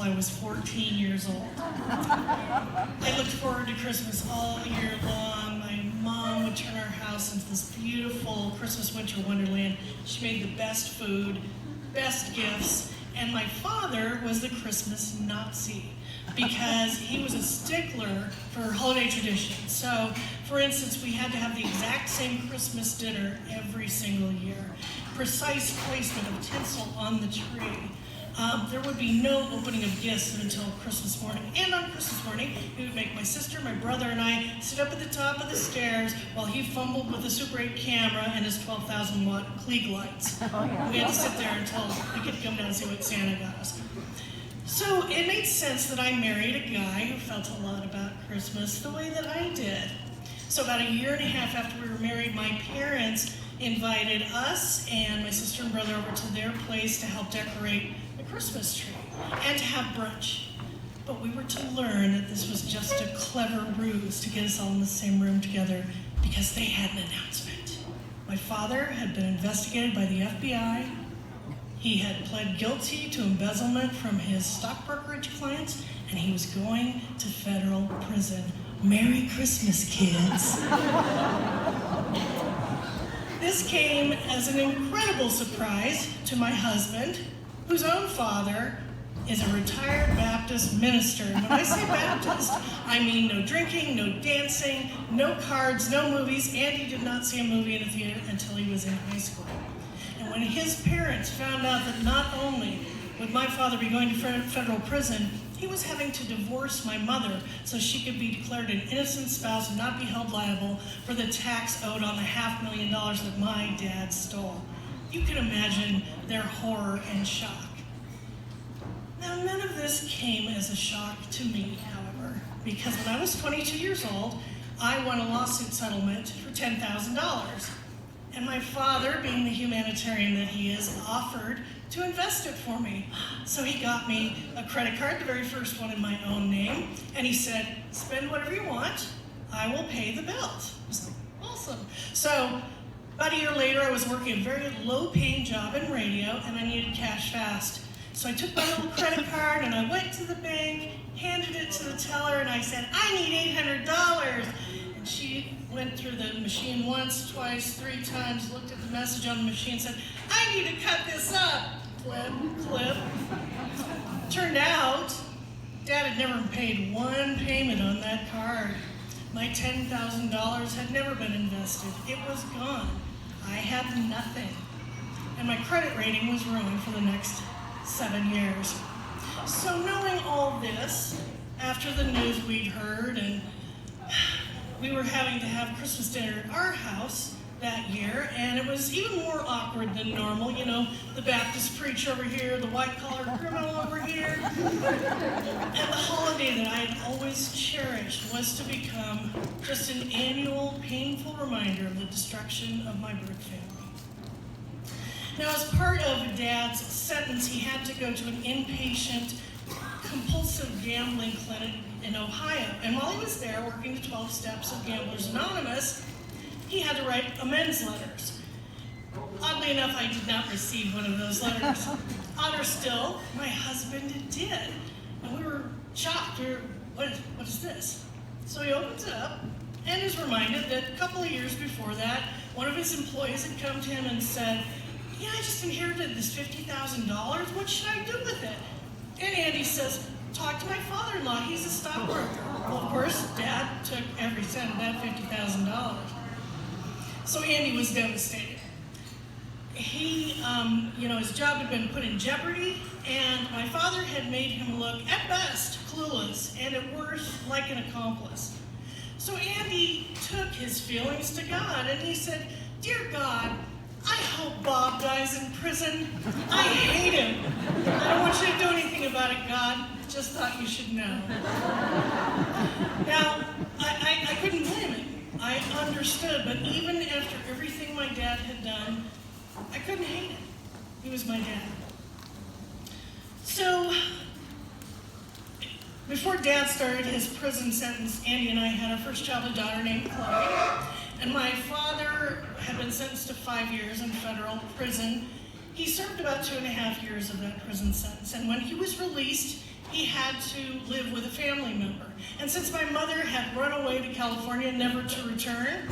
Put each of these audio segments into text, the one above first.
I was 14 years old. I looked forward to Christmas all year long. My mom would turn our house into this beautiful Christmas winter wonderland. She made the best food, best gifts, and my father was the Christmas Nazi because he was a stickler for holiday traditions. So, for instance, we had to have the exact same Christmas dinner every single year. Precise placement of tinsel on the tree. There would be no opening of gifts until Christmas morning. And on Christmas morning, he would make my sister, my brother, and I sit up at the top of the stairs while he fumbled with a Super 8 camera and his 12,000 watt Klieg lights. Oh, yeah. We had to sit there until we could come down and see what Santa got us. So it made sense that I married a guy who felt a lot about Christmas the way that I did. So about a year and a half after we were married, my parents invited us and my sister and brother over to their place to help decorate the Christmas tree and to have brunch. But we were to learn that this was just a clever ruse to get us all in the same room together because they had an announcement. My father had been investigated by the FBI. He had pled guilty to embezzlement from his stock brokerage clients, and he was going to federal prison. Merry Christmas, kids. This came as an incredible surprise to my husband, whose own father is a retired Baptist minister. And when I say Baptist, I mean no drinking, no dancing, no cards, no movies, and he did not see a movie in a theater until he was in high school. And when his parents found out that not only would my father be going to federal prison, he was having to divorce my mother so she could be declared an innocent spouse and not be held liable for the tax owed on the $500,000 that my dad stole. You can imagine their horror and shock. Now, none of this came as a shock to me, however, because when I was 22 years old, I won a lawsuit settlement for $10,000. And my father, being the humanitarian that he is, offered to invest it for me. So he got me a credit card, the very first one in my own name, and he said, spend whatever you want, I will pay the bill. I was like, awesome. So about a year later, I was working a very low-paying job in radio, and I needed cash fast. So I took my little credit card, and I went to the bank, handed it to the teller, and I said, I need $800. And she went through the machine once, twice, 3 times, looked at the message on the machine, and said, I need to cut this up. Flip, flip. Turned out, Dad had never paid one payment on that card. My $10,000 had never been invested. It was gone. I had nothing. And my credit rating was ruined for the next 7 years. So knowing all this, after the news we'd heard, and we were having to have Christmas dinner at our house that year, and it was even more awkward than normal. You know, the Baptist preacher over here, the white-collar criminal over here. And the holiday that I had always cherished was to become just an annual, painful reminder of the destruction of my birth family. Now, as part of Dad's sentence, he had to go to an inpatient compulsive gambling clinic in Ohio. And while he was there working the 12 steps of Gamblers Anonymous, he had to write amends letters. Oddly enough, I did not receive one of those letters. Odder still, my husband did. And we were shocked. What is this? So he opens it up and is reminded that a couple of years before that, one of his employees had come to him and said, yeah, I just inherited this $50,000. What should I do with it? And Andy says, talk to my father-in-law. He's a stockbroker. Well, of course, Dad took every cent of that $50,000. So Andy was devastated. He, his job had been put in jeopardy, and my father had made him look, at best, clueless, and at worst, like an accomplice. So Andy took his feelings to God, and he said, Dear God, I hope Bob dies in prison. I hate him. I don't want you to do anything about it, God. Just thought you should know. Now, I couldn't blame him. I understood, but even after everything my dad had done, I couldn't hate him. He was my dad. So, before Dad started his prison sentence, Andy and I had our first child, a daughter named Chloe. And my father had been sentenced to 5 years in federal prison. He served about 2.5 years of that prison sentence, and when he was released, he had to live with a family member. And since my mother had run away to California, never to return,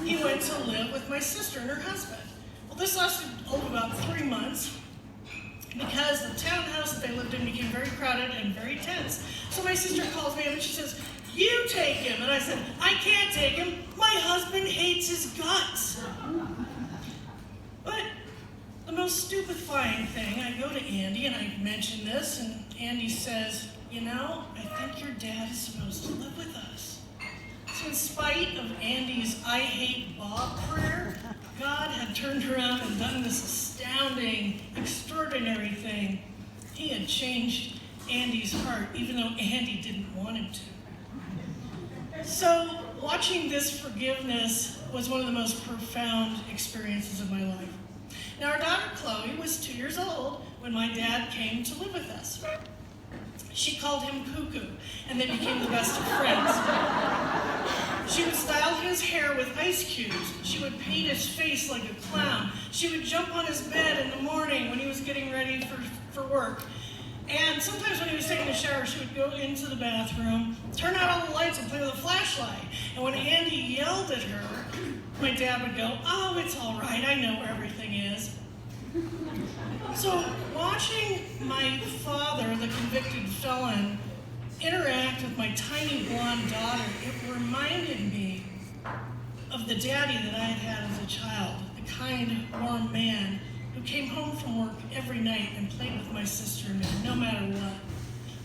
he went to live with my sister and her husband. Well, this lasted about 3 months, because the townhouse that they lived in became very crowded and very tense. So my sister calls me up and she says, "You take him." And I said, "I can't take him. My husband hates his guts." But the most stupefying thing, I go to Andy and I mention this, and Andy says, "You know, I think your dad is supposed to live with us." So in spite of Andy's "I hate Bob" prayer, God had turned around and done this astounding, extraordinary thing. He had changed Andy's heart, even though Andy didn't want him to. So watching this forgiveness was one of the most profound experiences of my life. Now, our daughter Chloe was 2 years old when my dad came to live with us. She called him Cuckoo, and they became the best of friends. She would style his hair with ice cubes. She would paint his face like a clown. She would jump on his bed in the morning when he was getting ready for work. And sometimes when he was taking a shower, she would go into the bathroom, turn out all the lights, and play with a flashlight. And when Andy yelled at her, my dad would go, "Oh, it's all right. I know where everything is." So watching my father, the convicted felon, interact with my tiny blonde daughter, it reminded me of the daddy that I had had as a child, the kind, warm man who came home from work every night and played with my sister and me, no matter what.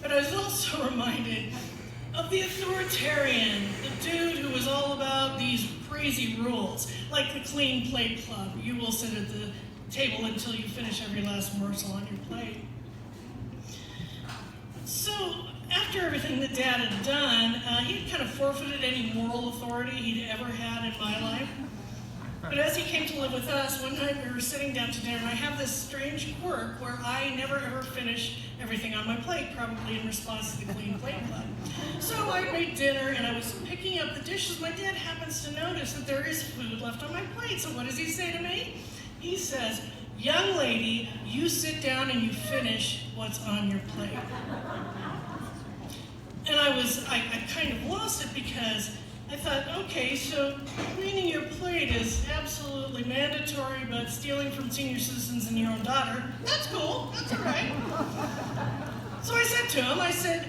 But I was also reminded of the authoritarian, the dude who was all about these crazy rules, like the Clean Plate Club. You will sit at the table until you finish every last morsel on your plate. So after everything that Dad had done, he had kind of forfeited any moral authority he'd ever had in my life. But as he came to live with us, one night we were sitting down to dinner, and I have this strange quirk where I never ever finish everything on my plate, probably in response to the Clean Plate Club. So I made dinner, and I was picking up the dishes. My dad happens to notice that there is food left on my plate. So what does he say to me? He says, "Young lady, you sit down and you finish what's on your plate." And I kind of lost it, because I thought, okay, so cleaning your plate is absolutely mandatory, but stealing from senior citizens and your own daughter, that's cool, that's all right. So I said to him, I said,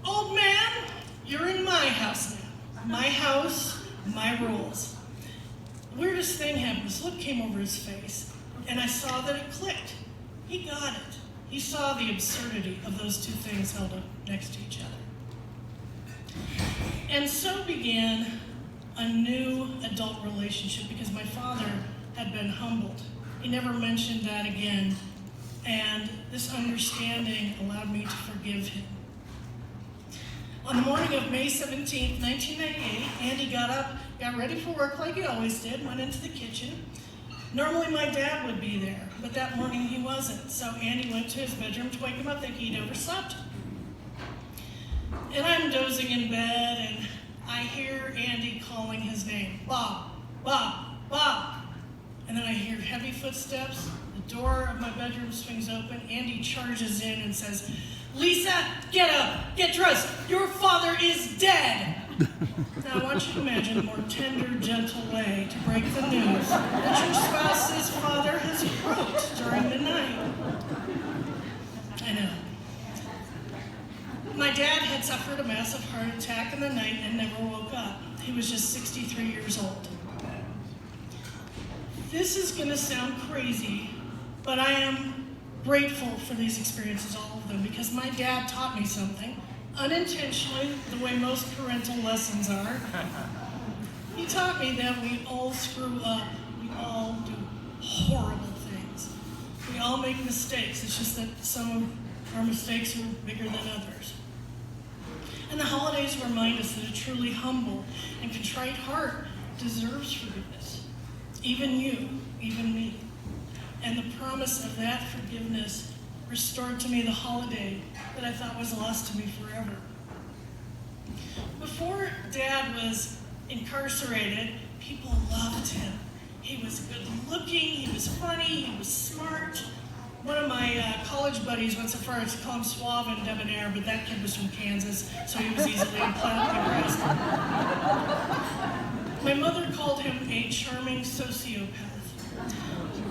"Old man, you're in my house now. My house, my rules." The weirdest thing happened. This look came over his face, and I saw that it clicked. He got it. He saw the absurdity of those two things held up next to each other. And so began a new adult relationship, because my father had been humbled. He never mentioned that again, and this understanding allowed me to forgive him. On the morning of May 17th, 1998, Andy got up, got ready for work like he always did, went into the kitchen. Normally my dad would be there, but that morning he wasn't, so Andy went to his bedroom to wake him up, thinking he'd overslept. And I'm dozing in bed, and I hear Andy calling his name, "Bob, Bob, Bob." And then I hear heavy footsteps. The door of my bedroom swings open. Andy charges in and says, "Lisa, get up, get dressed. Your father is dead." Now I want you to imagine a more tender, gentle way to break the news that your spouse's father has croaked during the night. I know. My dad had suffered a massive heart attack in the night and never woke up. He was just 63 years old. This is going to sound crazy, but I am grateful for these experiences, all of them, because my dad taught me something, unintentionally, the way most parental lessons are. He taught me that we all screw up. We all do horrible things. We all make mistakes. It's just that some of our mistakes are bigger than others. And the holidays remind us that a truly humble and contrite heart deserves forgiveness. Even you, even me. And the promise of that forgiveness restored to me the holiday that I thought was lost to me forever. Before Dad was incarcerated, people loved him. He was good looking, he was funny, he was smart. One of my college buddies went so far as to call him suave and debonair, but that kid was from Kansas, so he was easily impressed. My mother called him a charming sociopath.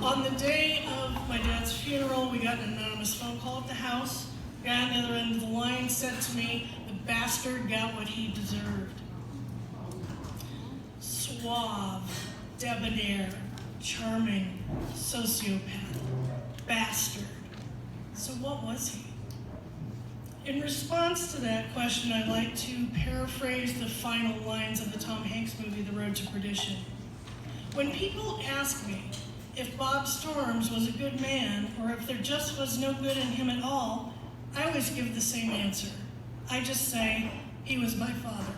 On the day of my dad's funeral, we got an anonymous phone call at the house. The guy on the other end of the line said to me, "The bastard got what he deserved." Suave, debonair, charming, sociopath, bastard. So what was he? In response to that question, I'd like to paraphrase the final lines of the Tom Hanks movie, The Road to Perdition. When people ask me if Bob Storms was a good man or if there just was no good in him at all, I always give the same answer. I just say, he was my father.